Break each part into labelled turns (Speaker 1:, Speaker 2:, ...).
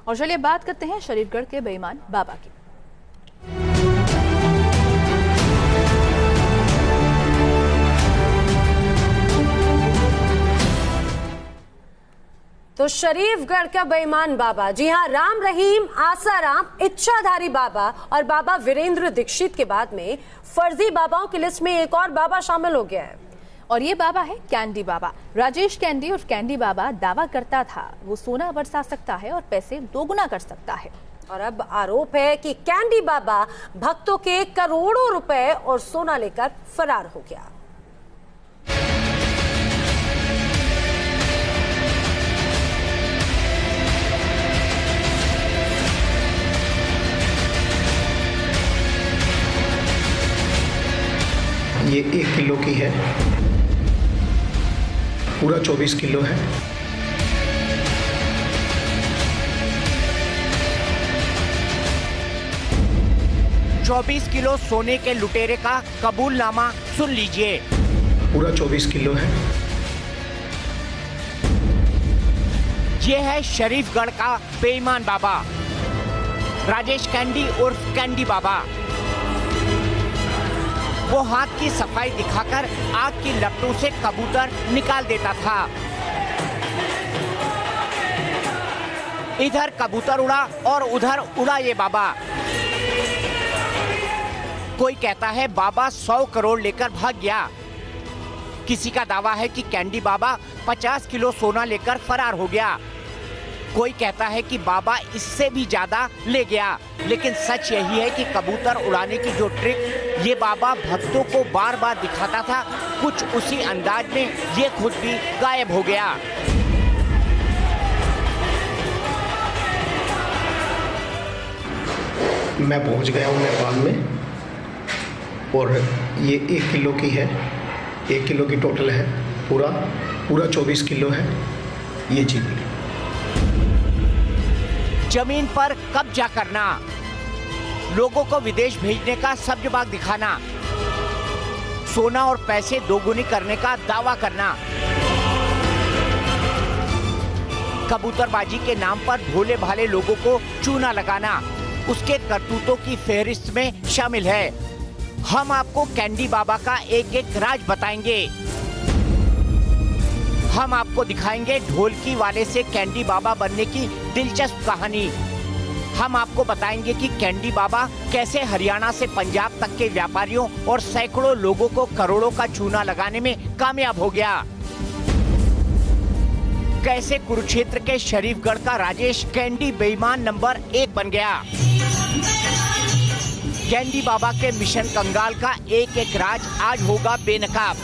Speaker 1: और चलिए बात करते हैं शरीफगढ़ के बेईमान बाबा की।
Speaker 2: तो शरीफगढ़ का बेईमान बाबा, जी हां, राम रहीम, आसाराम, इच्छाधारी बाबा और बाबा वीरेंद्र दीक्षित के बाद में फर्जी बाबाओं की लिस्ट में एक और बाबा शामिल हो गया है।
Speaker 1: और ये बाबा है कैंडी बाबा। राजेश कैंडी और कैंडी बाबा दावा करता था वो सोना बरसा सकता है और पैसे दोगुना कर सकता है।
Speaker 2: और अब आरोप है कि कैंडी बाबा भक्तों के करोड़ों रुपए और सोना लेकर फरार हो गया।
Speaker 3: ये 1 किलो की है, पूरा 24 किलो है।
Speaker 4: चौबीस किलो सोने के लुटेरे का कबूलनामा सुन लीजिए।
Speaker 3: पूरा 24 किलो है।
Speaker 4: ये है शरीफगढ़ का बेईमान बाबा राजेश कैंडी उर्फ कैंडी बाबा। वो हाथ की सफाई दिखाकर आग की लपटों से कबूतर निकाल देता था। इधर कबूतर उड़ा और उधर उड़ा ये बाबा। कोई कहता है बाबा 100 करोड़ लेकर भाग गया। किसी का दावा है कि कैंडी बाबा 50 किलो सोना लेकर फरार हो गया। कोई कहता है कि बाबा इससे भी ज्यादा ले गया। लेकिन सच यही है कि कबूतर उड़ाने की जो ट्रिक ये बाबा भक्तों को बार बार दिखाता था, कुछ उसी अंदाज में ये खुद भी गायब हो गया।
Speaker 3: मैं पहुंच गया हूं नेपाल में और ये 1 किलो की है, 1 किलो की टोटल है, पूरा 24 किलो है। ये चीज
Speaker 4: जमीन पर कब्जा करना, लोगों को विदेश भेजने का सब्जबाग दिखाना, सोना और पैसे दोगुनी करने का दावा करना, कबूतरबाजी के नाम पर भोले भाले लोगों को चूना लगाना उसके करतूतों की फेहरिस्त में शामिल है। हम आपको कैंडी बाबा का एक एक राज बताएंगे। हम आपको दिखाएंगे ढोलकी वाले से कैंडी बाबा बनने की दिलचस्प कहानी। हम आपको बताएंगे कि कैंडी बाबा कैसे हरियाणा से पंजाब तक के व्यापारियों और सैकड़ों लोगों को करोड़ों का चूना लगाने में कामयाब हो गया। कैसे कुरुक्षेत्र के शरीफगढ़ का राजेश कैंडी बेईमान नंबर 1 बन गया। कैंडी बाबा के मिशन कंगाल का एक एक राज आज होगा बेनकाब।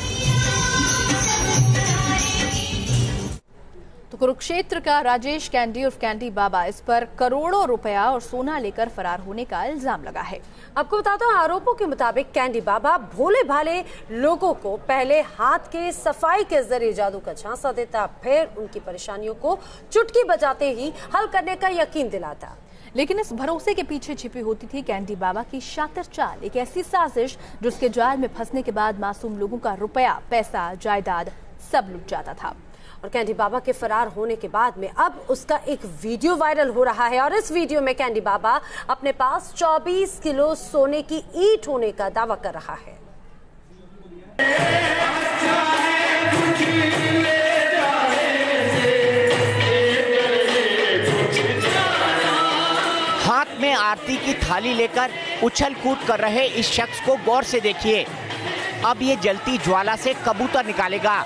Speaker 1: तो कुरुक्षेत्र का राजेश कैंडी उर्फ कैंडी बाबा, इस पर करोड़ों रुपया और सोना लेकर फरार होने का इल्जाम लगा है।
Speaker 2: आपको बताता हूँ, आरोपों के मुताबिक कैंडी बाबा भोले भाले लोगों को पहले हाथ के सफाई के जरिए जादू का झांसा देता, फिर उनकी परेशानियों को चुटकी बजाते ही हल करने का यकीन दिलाता।
Speaker 1: लेकिन इस भरोसे के पीछे छिपी होती थी कैंडी बाबा की शातिर चाल, एक ऐसी साजिश जिसके जाल में फंसने के बाद मासूम लोगों का रुपया, पैसा, जायदाद सब लुट जाता था।
Speaker 2: और कैंडी बाबा के फरार होने के बाद में अब उसका एक वीडियो वायरल हो रहा है और इस वीडियो में कैंडी बाबा अपने पास 24 किलो सोने की ईंट होने का दावा कर रहा है।
Speaker 4: हाथ में आरती की थाली लेकर उछल कूद कर रहे इस शख्स को गौर से देखिए। अब ये जलती ज्वाला से कबूतर निकालेगा।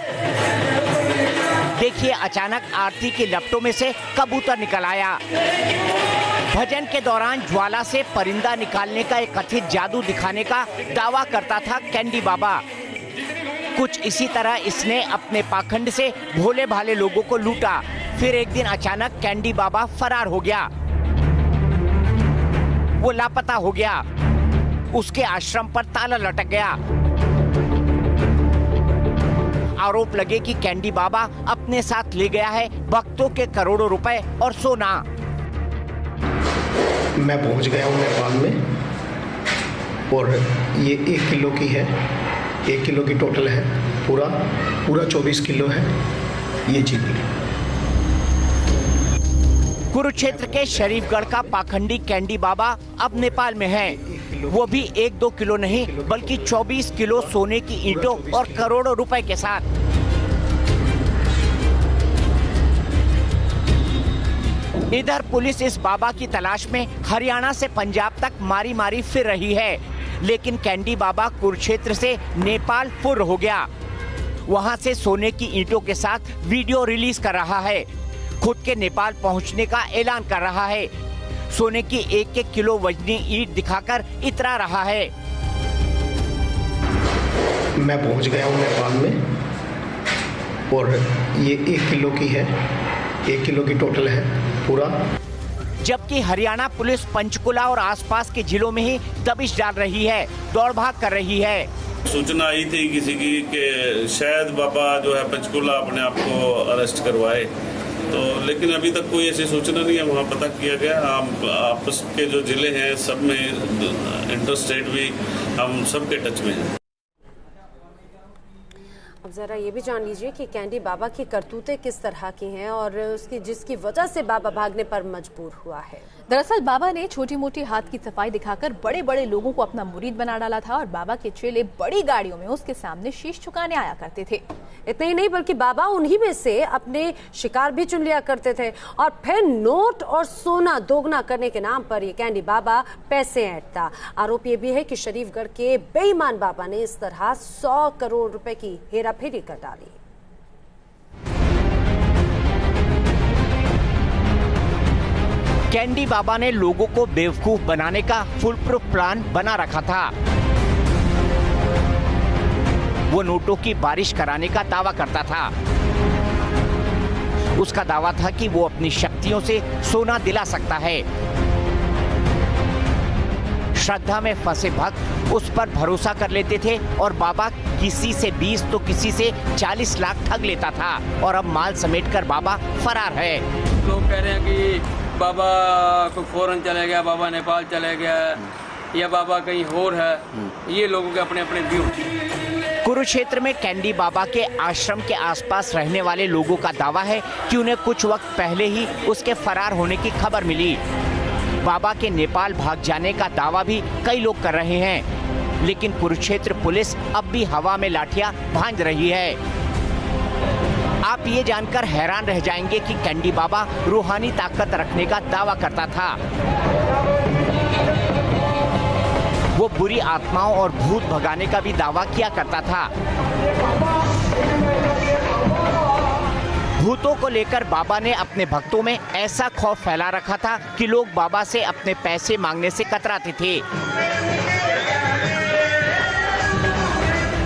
Speaker 4: देखिए, अचानक आरती की लपटों में से कबूतर निकल आया। भजन के दौरान ज्वाला से परिंदा निकालने का एक कथित जादू दिखाने का दावा करता था कैंडी बाबा। कुछ इसी तरह इसने अपने पाखंड से भोले भाले लोगों को लूटा। फिर एक दिन अचानक कैंडी बाबा फरार हो गया। वो लापता हो गया। उसके आश्रम पर ताला लटक गया। आरोप लगे कि कैंडी बाबा अपने साथ ले गया है भक्तों के करोड़ों रुपए और सोना।
Speaker 3: मैं पहुंच गया हूं नेपाल में और ये 1 किलो की है, 1 किलो की टोटल है, पूरा 24 किलो है। ये चीज
Speaker 4: कुरुक्षेत्र के शरीफगढ़ का पाखंडी कैंडी बाबा अब नेपाल में है, वो भी 1-2 किलो नहीं बल्कि 24 किलो सोने की ईंटों और करोड़ों रुपए के साथ। इधर पुलिस इस बाबा की तलाश में हरियाणा से पंजाब तक मारी मारी फिर रही है, लेकिन कैंडी बाबा कुरुक्षेत्र से नेपाल फुर हो गया। वहां से सोने की ईंटों के साथ वीडियो रिलीज कर रहा है, खुद के नेपाल पहुंचने का ऐलान कर रहा है, सोने की 1-1 किलो वजनी ईंट दिखाकर इतरा रहा है।
Speaker 3: मैं पहुंच गया हूं नेपाल में और ये 1 किलो की है, 1 किलो की टोटल है पूरा।
Speaker 4: जबकि हरियाणा पुलिस पंचकुला और आसपास के जिलों में ही दबिश डाल रही है, दौड़ भाग कर रही है।
Speaker 5: सूचना आई थी किसी की कि शायद बाबा जो है पंचकुला अपने आप को अरेस्ट करवाए, तो लेकिन अभी तक कोई ऐसी सूचना नहीं है। वहाँ पता किया गया, हम आपस के जो जिले हैं सब में इंटर स्टेट भी हम सबके टच में हैं।
Speaker 2: अब जरा ये भी जान लीजिए कि कैंडी बाबा की करतूतें किस तरह की हैं और उसकी जिसकी वजह से बाबा भागने पर मजबूर हुआ है।
Speaker 1: दरअसल बाबा ने छोटी मोटी हाथ की सफाई दिखाकर बड़े बड़े लोगों को अपना मुरीद बना डाला था और बाबा के चेले बड़ी गाड़ियों में उसके सामने शीश झुकाने आया करते थे।
Speaker 2: इतना ही नहीं बल्कि बाबा उन्हीं में से अपने शिकार भी चुन लिया करते थे और फिर नोट और सोना दोगुना करने के नाम पर ये कैंडी बाबा पैसे ऐंठता। आरोप ये भी है कि शरीफगढ़ के बेईमान बाबा ने इस तरह 100 करोड़ रुपए की हेराफेरी कर डाली।
Speaker 4: कैंडी बाबा ने लोगों को बेवकूफ बनाने का फुल प्रूफ प्लान बना रखा था। वो नोटों की बारिश कराने का दावा करता था। उसका दावा था कि वो अपनी शक्तियों से सोना दिला सकता है। श्रद्धा में फंसे भक्त उस पर भरोसा कर लेते थे और बाबा किसी से 20 तो किसी से 40 लाख ठग लेता था और अब माल समेटकर बाबा फरार है।
Speaker 6: लोग कह रहे हैं कि बाबा को फौरन चले गया, बाबा नेपाल चले गया या बाबा कहीं और है, ये लोगों के अपने अपने व्यू।
Speaker 4: कुरुक्षेत्र में कैंडी बाबा के आश्रम के आसपास रहने वाले लोगों का दावा है कि उन्हें कुछ वक्त पहले ही उसके फरार होने की खबर मिली। बाबा के नेपाल भाग जाने का दावा भी कई लोग कर रहे हैं, लेकिन कुरुक्षेत्र पुलिस अब भी हवा में लाठियां भांज रही है। आप ये जानकर हैरान रह जाएंगे कि कैंडी बाबा रूहानी ताकत रखने का दावा करता था। वो बुरी आत्माओं और भूत भगाने का भी दावा किया करता था। भूतों को लेकर बाबा ने अपने भक्तों में ऐसा खौफ फैला रखा था कि लोग बाबा से अपने पैसे मांगने से कतराते थे।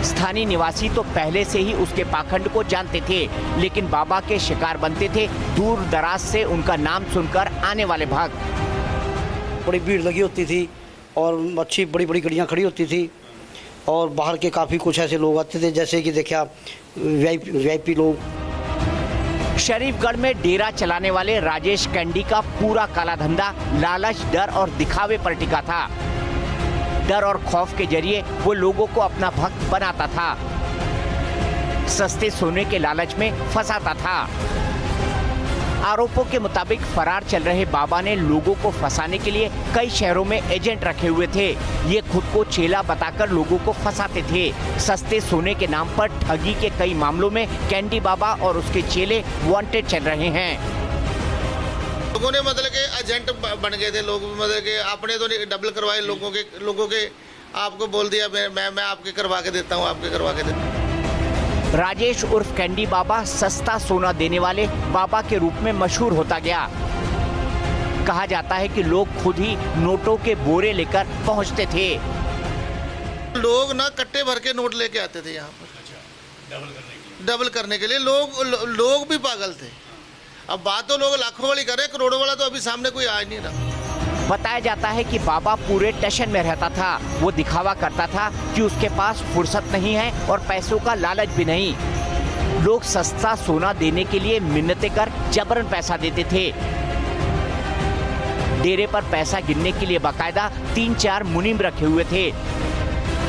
Speaker 4: स्थानीय निवासी तो पहले से ही उसके पाखंड को जानते थे, लेकिन बाबा के शिकार बनते थे दूर दराज से उनका नाम सुनकर आने वाले भक्त।
Speaker 7: बड़ी भीड़ लगी होती थी और अच्छी बड़ी बड़ी गाड़ियाँ खड़ी होती थी और बाहर के काफ़ी कुछ ऐसे लोग आते थे, जैसे कि देखिए आप वीआईपी लोग।
Speaker 4: शरीफगढ़ में डेरा चलाने वाले राजेश कैंडी का पूरा काला धंधा लालच, डर और दिखावे पर टिका था। डर और खौफ के जरिए वो लोगों को अपना भक्त बनाता था, सस्ते सोने के लालच में फंसाता था। आरोपों के मुताबिक फरार चल रहे बाबा ने लोगों को फंसाने के लिए कई शहरों में एजेंट रखे हुए थे। ये खुद को चेला बताकर लोगों को फंसाते थे। सस्ते सोने के नाम पर ठगी के कई मामलों में कैंडी बाबा और उसके चेले वांटेड चल रहे हैं।
Speaker 8: लोगों ने मतलब के एजेंट बन गए थे लोग, मतलब के आपने तो डबल करवाए लोगों के आपको बोल दिया मैं आपके करवा के देता हूँ, आपके करवा के देता हूँ।
Speaker 4: राजेश उर्फ कैंडी बाबा सस्ता सोना देने वाले बाबा के रूप में मशहूर होता गया। कहा जाता है कि लोग खुद ही नोटों के बोरे लेकर पहुंचते थे।
Speaker 8: लोग ना कट्टे भर के नोट लेके आते थे यहाँ पर डबल करने के लिए। लोग भी पागल थे। अब बात तो लोग लाखों वाली करे, करोड़ों वाला तो अभी सामने कोई आ नहीं रहा।
Speaker 4: बताया जाता है कि बाबा पूरे टेंशन में रहता था। वो दिखावा करता था कि उसके पास फुर्सत नहीं है और पैसों का लालच भी नहीं। लोग सस्ता सोना देने के लिए मिन्नतें कर जबरन पैसा देते थे। डेरे पर पैसा गिनने के लिए बाकायदा 3-4 मुनीम रखे हुए थे।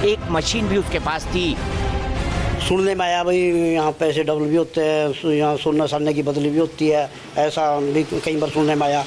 Speaker 4: एक मशीन भी उसके पास थी।
Speaker 7: सुनने में आया भाई यहाँ पैसे डबल भी होते हैं, यहाँ सोना सालने की बदली भी होती है, ऐसा भी कई बार सुनने में आया।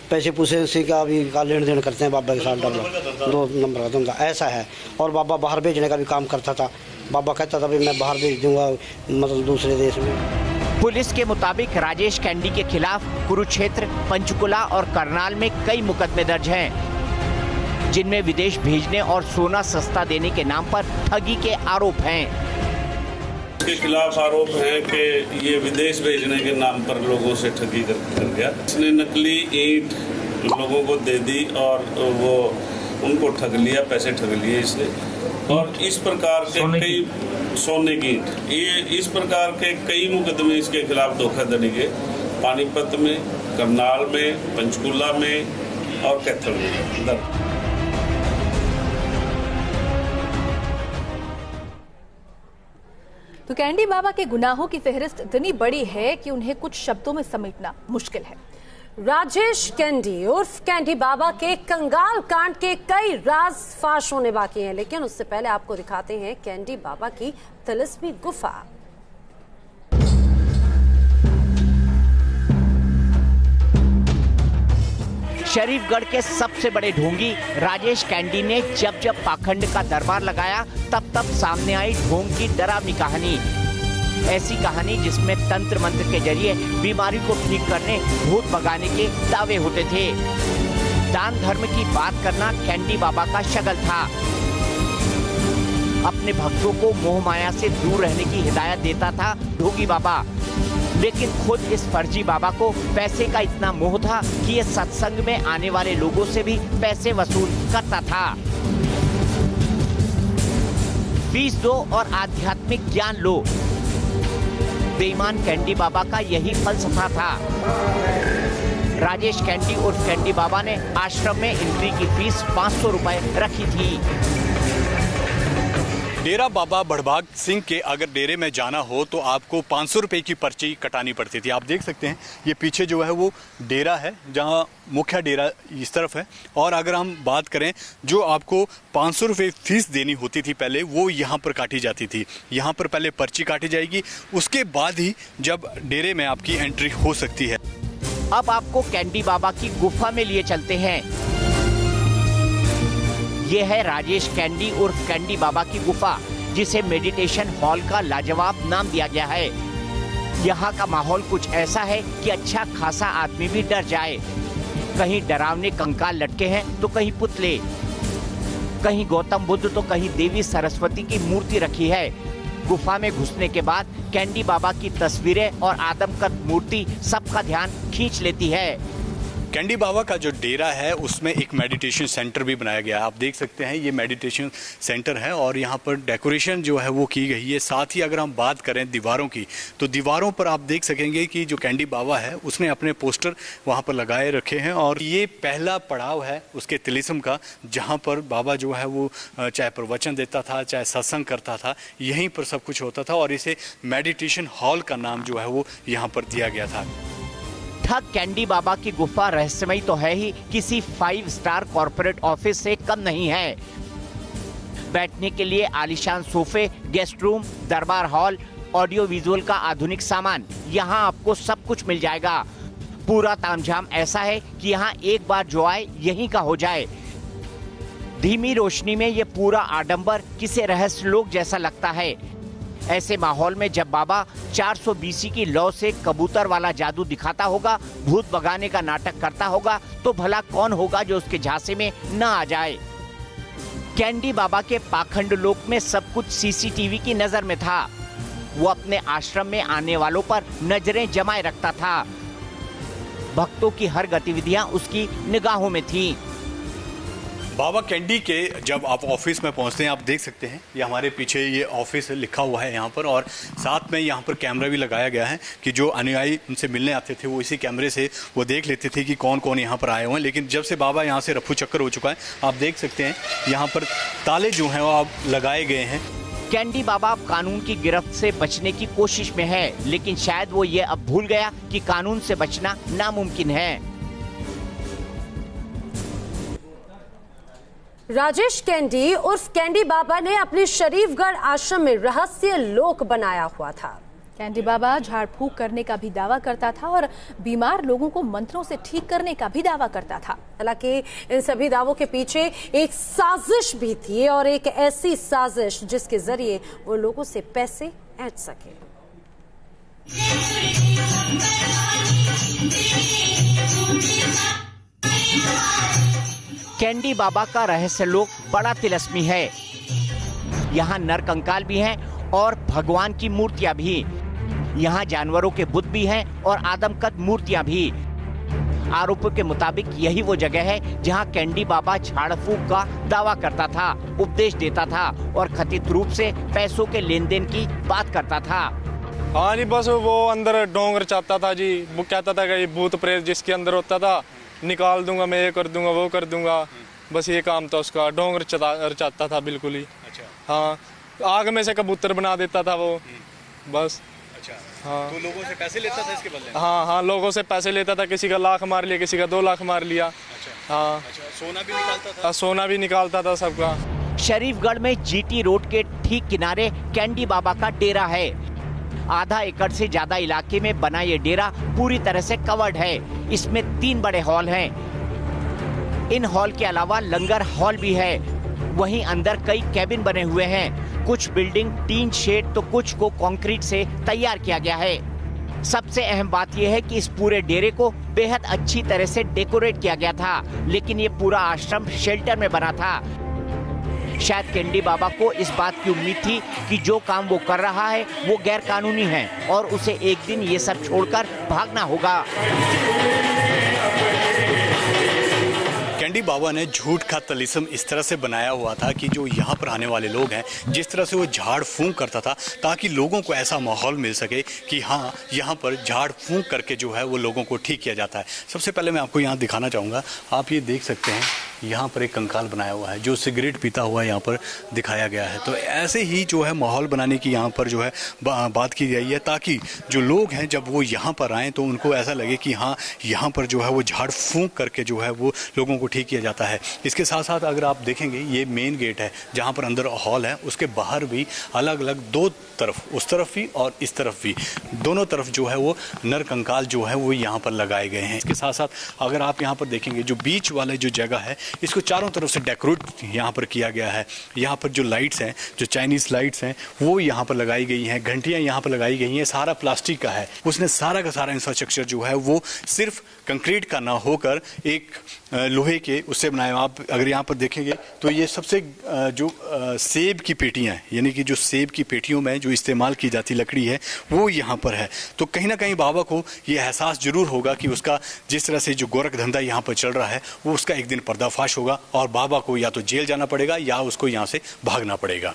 Speaker 7: पैसे पूछे सी का भी का लेन देन करते हैं बाबा के साथ, डबल 2 नंबर का धंधा ऐसा है। और बाबा बाहर भेजने का भी काम करता था। बाबा कहता था भाई मैं बाहर भेज दूंगा, मतलब दूसरे देश में।
Speaker 4: पुलिस के मुताबिक राजेश कैंडी के खिलाफ कुरुक्षेत्र, पंचकुला और करनाल में कई मुकदमे दर्ज हैं, जिनमें विदेश भेजने और सोना सस्ता देने के नाम पर ठगी के आरोप हैं।
Speaker 5: इसके खिलाफ आरोप है कि ये विदेश भेजने के नाम पर लोगों से ठगी कर गया। इसने नकली ईंट लोगों को दे दी और वो उनको ठग लिया, पैसे ठग लिए इसने। और इस प्रकार के कई सोने की ईंट, ये इस प्रकार के कई मुकदमे इसके खिलाफ धोखाधड़ी के पानीपत में, करनाल में, पंचकुला में और कैथल में दर्ज।
Speaker 1: तो कैंडी बाबा के गुनाहों की फहरिस्त इतनी बड़ी है कि उन्हें कुछ शब्दों में समेटना मुश्किल है।
Speaker 2: राजेश कैंडी उर्फ कैंडी बाबा के कंगाल कांड के कई राज फाश होने बाकी हैं, लेकिन उससे पहले आपको दिखाते हैं कैंडी बाबा की तिलिस्मी गुफा।
Speaker 4: शरीफगढ़ के सबसे बड़े ढोंगी राजेश कैंडी ने जब जब पाखंड का दरबार लगाया तब तब सामने आई ढोंग की डरावनी कहानी। ऐसी कहानी जिसमें तंत्र मंत्र के जरिए बीमारी को ठीक करने, भूत भगाने के दावे होते थे। दान धर्म की बात करना कैंडी बाबा का शगल था। अपने भक्तों को मोह माया से दूर रहने की हिदायत देता था ढोंगी बाबा, लेकिन खुद इस फर्जी बाबा को पैसे का इतना मोह था कि ये सत्संग में आने वाले लोगों से भी पैसे वसूल करता था। फीस दो और आध्यात्मिक ज्ञान लो, बेईमान कैंडी बाबा का यही फलसफा था। राजेश कैंडी उर्फ कैंडी बाबा ने आश्रम में एंट्री की फीस 500 रुपए रखी थी।
Speaker 9: डेरा बाबा बड़भाग सिंह के अगर डेरे में जाना हो तो आपको 500 रुपये की पर्ची कटानी पड़ती थी। आप देख सकते हैं ये पीछे जो है वो डेरा है, जहां मुख्य डेरा इस तरफ है। और अगर हम बात करें जो आपको 500 रुपये फीस देनी होती थी पहले, वो यहाँ पर काटी जाती थी। यहाँ पर पहले पर्ची काटी जाएगी, उसके बाद ही जब डेरे में आपकी एंट्री हो सकती है।
Speaker 4: अब आपको कैंडी बाबा की गुफा में लिए चलते हैं। ये है राजेश कैंडी उर्फ कैंडी बाबा की गुफा, जिसे मेडिटेशन हॉल का लाजवाब नाम दिया गया है। यहाँ का माहौल कुछ ऐसा है कि अच्छा खासा आदमी भी डर जाए। कहीं डरावने कंकाल लटके हैं तो कहीं पुतले, कहीं गौतम बुद्ध तो कहीं देवी सरस्वती की मूर्ति रखी है। गुफा में घुसने के बाद कैंडी बाबा की तस्वीरें और आदमकद मूर्ति सबका ध्यान खींच लेती है।
Speaker 9: कैंडी बाबा का जो डेरा है उसमें एक मेडिटेशन सेंटर भी बनाया गया है। आप देख सकते हैं ये मेडिटेशन सेंटर है और यहाँ पर डेकोरेशन जो है वो की गई है। साथ ही अगर हम बात करें दीवारों की, तो दीवारों पर आप देख सकेंगे कि जो कैंडी बाबा है उसने अपने पोस्टर वहाँ पर लगाए रखे हैं। और ये पहला पड़ाव है उसके तिलिस्म का, जहाँ पर बाबा जो है वो चाहे प्रवचन देता था, चाहे सत्संग करता था, यहीं पर सब कुछ होता था। और इसे मेडिटेशन हॉल का नाम जो है वो यहाँ पर दिया गया था।
Speaker 4: ठग कैंडी बाबा की गुफा रहस्यमयी तो है ही, किसी 5 स्टार कॉर्पोरेट ऑफिस से कम नहीं है। बैठने के लिए आलीशान सोफे, गेस्ट रूम, दरबार हॉल, ऑडियो विजुअल का आधुनिक सामान, यहाँ आपको सब कुछ मिल जाएगा। पूरा तामझाम ऐसा है कि यहाँ एक बार जो आए यहीं का हो जाए। धीमी रोशनी में ये पूरा आडंबर किसी रहस्य लोक जैसा लगता है। ऐसे माहौल में जब बाबा 400 BC की लौ से कबूतर वाला जादू दिखाता होगा, भूत भगाने का नाटक करता होगा, तो भला कौन होगा जो उसके झांसे में न आ जाए। कैंडी बाबा के पाखंड लोक में सब कुछ सीसीटीवी की नजर में था। वो अपने आश्रम में आने वालों पर नजरें जमाए रखता था। भक्तों की हर गतिविधियां उसकी निगाहों में थी।
Speaker 9: बाबा कैंडी के जब आप ऑफिस में पहुंचते हैं, आप देख सकते हैं ये हमारे पीछे ये ऑफिस लिखा हुआ है यहाँ पर। और साथ में यहाँ पर कैमरा भी लगाया गया है कि जो अनुयायी उनसे मिलने आते थे वो इसी कैमरे से वो देख लेते थे कि कौन कौन यहाँ पर आए हुए हैं। लेकिन जब से बाबा यहाँ से रफू चक्कर हो चुका है, आप देख सकते हैं यहाँ पर ताले जो हैं वो अब लगाए गए हैं।
Speaker 4: कैंडी बाबा कानून की गिरफ्त से बचने की कोशिश में है, लेकिन शायद वो ये अब भूल गया कि कानून से बचना नामुमकिन है।
Speaker 2: राजेश कैंडी उर्फ कैंडी बाबा ने अपने शरीफगढ़ आश्रम में रहस्य लोक बनाया हुआ था।
Speaker 1: कैंडी बाबा झाड़ फूंक करने का भी दावा करता था और बीमार लोगों को मंत्रों से ठीक करने का भी दावा करता था।
Speaker 2: हालांकि इन सभी दावों के पीछे एक साजिश भी थी, और एक ऐसी साजिश जिसके जरिए वो लोगों से पैसे ऐंठ सके।
Speaker 4: कैंडी बाबा का रहस्य लोक बड़ा तिलस्मी है। यहाँ नर कंकाल भी हैं और भगवान की मूर्तियां भी। यहाँ जानवरों के बुत भी हैं और आदमकद मूर्तियां भी। आरोपों के मुताबिक यही वो जगह है जहाँ कैंडी बाबा झाड़ फूंक का दावा करता था, उपदेश देता था और कथित रूप से पैसों के लेन देन की बात करता था।
Speaker 10: हाँ जी, बस वो अंदर डोंग रचाता था जी। वो कहता था कि भूत प्रेत जिसके अंदर होता था निकाल दूंगा, मैं ये कर दूंगा, वो कर दूंगा। बस ये काम था उसका, डोंग रचाता था बिल्कुल ही। अच्छा। हाँ, आग में से कबूतर बना देता था वो, बस।
Speaker 9: अच्छा।
Speaker 10: हाँ,
Speaker 9: तो लोगों से पैसे लेता था इसके बदले?
Speaker 10: हाँ, लोगों से पैसे लेता था। किसी का 1 लाख मार लिया, किसी का 2 लाख मार लिया।
Speaker 9: अच्छा।
Speaker 10: हाँ।
Speaker 9: अच्छा, सोना भी निकालता था?
Speaker 10: सोना भी निकालता था सबका।
Speaker 4: शरीफगढ़ में जीटी रोड के ठीक किनारे कैंडी बाबा का डेरा है। आधा एकड़ से ज्यादा इलाके में बना ये डेरा पूरी तरह से कवर्ड है। इसमें 3 बड़े हॉल हैं। इन हॉल के अलावा लंगर हॉल भी है। वहीं अंदर कई कैबिन बने हुए हैं। कुछ बिल्डिंग टीन शेड तो कुछ को कंक्रीट से तैयार किया गया है। सबसे अहम बात यह है कि इस पूरे डेरे को बेहद अच्छी तरह से डेकोरेट किया गया था, लेकिन ये पूरा आश्रम शेल्टर में बना था। शायद कैंडी बाबा को इस बात की उम्मीद थी कि जो काम वो कर रहा है वो गैर कानूनी है और उसे एक दिन ये सब छोड़कर भागना होगा।
Speaker 9: कैंडी बाबा ने झूठ का तलिस्म इस तरह से बनाया हुआ था कि जो यहाँ पर आने वाले लोग हैं, जिस तरह से वो झाड़ फूंक करता था ताकि लोगों को ऐसा माहौल मिल सके कि हाँ, यहाँ पर झाड़ फूंक करके जो है वो लोगों को ठीक किया जाता है। सबसे पहले मैं आपको यहाँ दिखाना चाहूँगा। आप ये देख सकते हैं, यहाँ पर एक कंकाल बनाया हुआ है जो सिगरेट पीता हुआ यहाँ पर दिखाया गया है। तो ऐसे ही जो है माहौल बनाने की यहाँ पर जो है बात की गई है ताकि जो लोग हैं जब वो यहाँ पर आएँ तो उनको ऐसा लगे कि हाँ, यहाँ पर जो है वो झाड़ फूंक करके जो है वो लोगों को ठीक किया जाता है। इसके साथ साथ अगर आप देखेंगे, ये मेन गेट है जहाँ पर अंदर हॉल है, उसके बाहर भी अलग अलग 2 तरफ, उस तरफ भी और इस तरफ भी, दोनों तरफ जो है वो नर कंकाल जो है वो यहाँ पर लगाए गए हैं। इसके साथ साथ अगर आप यहाँ पर देखेंगे, जो बीच वाले जो जगह है इसको चारों तरफ से डेकोरेट यहाँ पर किया गया है। यहाँ पर जो लाइट्स हैं, जो चाइनीज लाइट्स हैं, वो यहाँ पर लगाई गई हैं। घंटियाँ यहाँ पर लगाई गई हैं। सारा प्लास्टिक का है। उसने सारा का सारा इंफ्रास्ट्रक्चर जो है वो सिर्फ कंक्रीट का ना होकर एक लोहे के उससे बनाया। आप अगर यहाँ पर देखेंगे तो ये सबसे जो सेब की पेटियाँ हैं, यानी कि जो सेब की पेटियों में जो इस्तेमाल की जाती लकड़ी है वो यहाँ पर है। तो कहीं ना कहीं बाबा को ये एहसास जरूर होगा कि उसका जिस तरह से जो गोरख धंधा यहाँ पर चल रहा है वो उसका एक दिन पर्दाफाश होगा और बाबा को या तो जेल जाना पड़ेगा या उसको यहाँ से भागना पड़ेगा।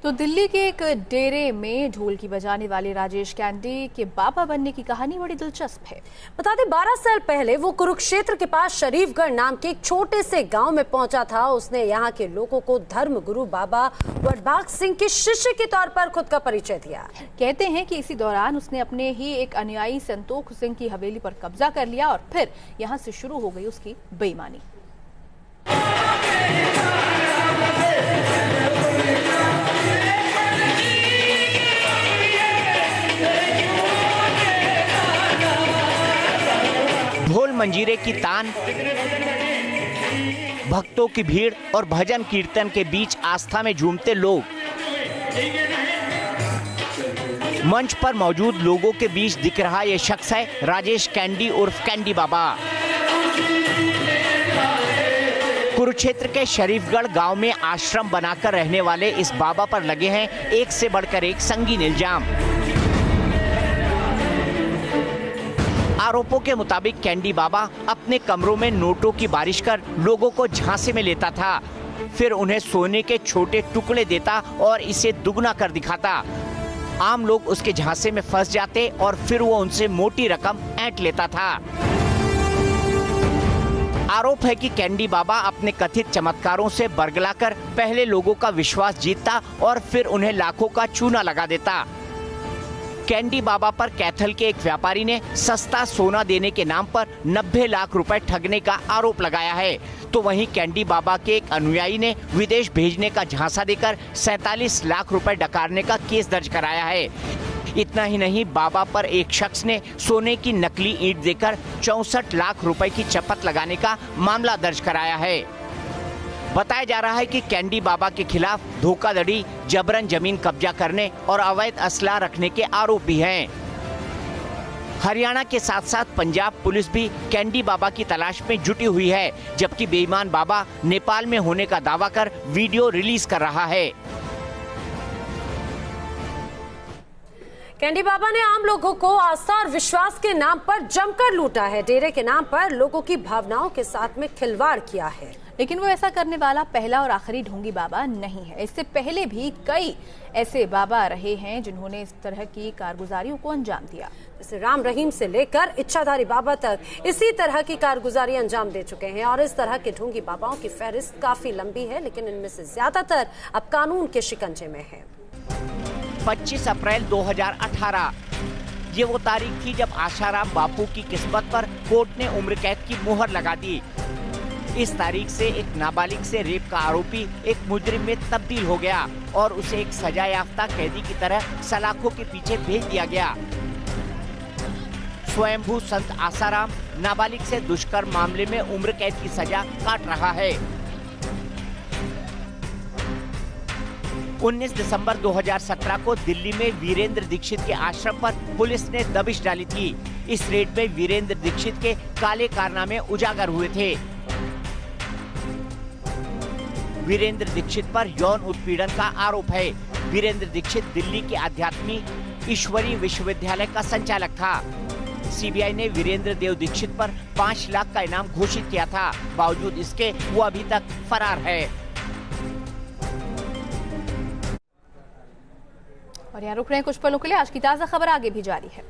Speaker 1: तो दिल्ली के एक डेरे में ढोलकी बजाने वाले राजेश कैंडी के बाबा बनने की कहानी बड़ी दिलचस्प है।
Speaker 2: बता दें, 12 साल पहले वो कुरुक्षेत्र के पास शरीफगढ़ नाम के एक छोटे से गांव में पहुंचा था। उसने यहाँ के लोगों को धर्म गुरु बाबा वडभाग सिंह के शिष्य के तौर पर खुद का परिचय दिया।
Speaker 1: कहते हैं कि इसी दौरान उसने अपने ही एक अनुयायी संतोख सिंह की हवेली पर कब्जा कर लिया और फिर यहाँ से शुरू हो गई उसकी बेईमानी।
Speaker 4: ढोल मंजीरे की तान, भक्तों की भीड़ और भजन कीर्तन के बीच आस्था में झूमते लोग। मंच पर मौजूद लोगों के बीच दिख रहा यह शख्स है राजेश कैंडी उर्फ कैंडी बाबा। कुरुक्षेत्र के शरीफगढ़ गांव में आश्रम बनाकर रहने वाले इस बाबा पर लगे हैं एक से बढ़कर एक संगीन इल्जाम। आरोपों के मुताबिक कैंडी बाबा अपने कमरों में नोटों की बारिश कर लोगों को झांसे में लेता था, फिर उन्हें सोने के छोटे टुकड़े देता और इसे दुगना कर दिखाता। आम लोग उसके झांसे में फंस जाते और फिर वो उनसे मोटी रकम ऐंठ लेता था। आरोप है कि कैंडी बाबा अपने कथित चमत्कारों से बरगलाकर पहले लोगों का विश्वास जीतता और फिर उन्हें लाखों का चूना लगा देता। कैंडी बाबा पर कैथल के एक व्यापारी ने सस्ता सोना देने के नाम पर 90 लाख रुपए ठगने का आरोप लगाया है। तो वहीं कैंडी बाबा के एक अनुयायी ने विदेश भेजने का झांसा देकर 47 लाख रुपए डकारने का केस दर्ज कराया है। इतना ही नहीं, बाबा पर एक शख्स ने सोने की नकली ईंट देकर 64 लाख रुपए की चपत लगाने का मामला दर्ज कराया है। बताया जा रहा है कि कैंडी बाबा के खिलाफ धोखाधड़ी, जबरन जमीन कब्जा करने और अवैध असला रखने के आरोप भी हैं। हरियाणा के साथ साथ पंजाब पुलिस भी कैंडी बाबा की तलाश में जुटी हुई है, जबकि बेईमान बाबा नेपाल में होने का दावा कर वीडियो रिलीज कर रहा है।
Speaker 2: कैंडी बाबा ने आम लोगों को आस्था और विश्वास के नाम पर जमकर लूटा है। डेरे के नाम पर लोगों की भावनाओं के साथ में खिलवाड़ किया है।
Speaker 1: लेकिन वो ऐसा करने वाला पहला और आखिरी ढोंगी बाबा नहीं है। इससे पहले भी कई ऐसे बाबा रहे हैं जिन्होंने इस तरह की कारगुजारियों को अंजाम दिया।
Speaker 2: जैसे राम रहीम से लेकर इच्छाधारी बाबा तक इसी तरह की कारगुजारी अंजाम दे चुके हैं। और इस तरह के ढोंगी बाबाओं की फहरिस्त काफी लंबी है, लेकिन इनमें से ज्यादातर अब कानून के शिकंजे में है।
Speaker 4: 25 अप्रैल 2018 ये वो तारीख थी जब आशाराम बापू की किस्मत पर कोर्ट ने उम्र कैद की मुहर लगा दी। इस तारीख से एक नाबालिग से रेप का आरोपी एक मुजरिम में तब्दील हो गया और उसे एक सजा याफ्ता कैदी की तरह सलाखों के पीछे भेज दिया गया। स्वयंभू संत आसाराम नाबालिग से दुष्कर्म मामले में उम्र कैद की सजा काट रहा है। 19 दिसंबर 2017 को दिल्ली में वीरेंद्र दीक्षित के आश्रम पर पुलिस ने दबिश डाली थी। इस रेड में वीरेंद्र दीक्षित के काले कारनामे उजागर हुए थे। वीरेंद्र दीक्षित पर यौन उत्पीड़न का आरोप है। वीरेंद्र दीक्षित दिल्ली के आध्यात्मिक ईश्वरी विश्वविद्यालय का संचालक था। सीबीआई ने वीरेंद्र देव दीक्षित पर 5 लाख का इनाम घोषित किया था। बावजूद इसके वो अभी तक फरार है।
Speaker 1: और यहाँ रुक रहे हैं कुछ पलों के लिए। आज की ताजा खबर आगे भी जारी है।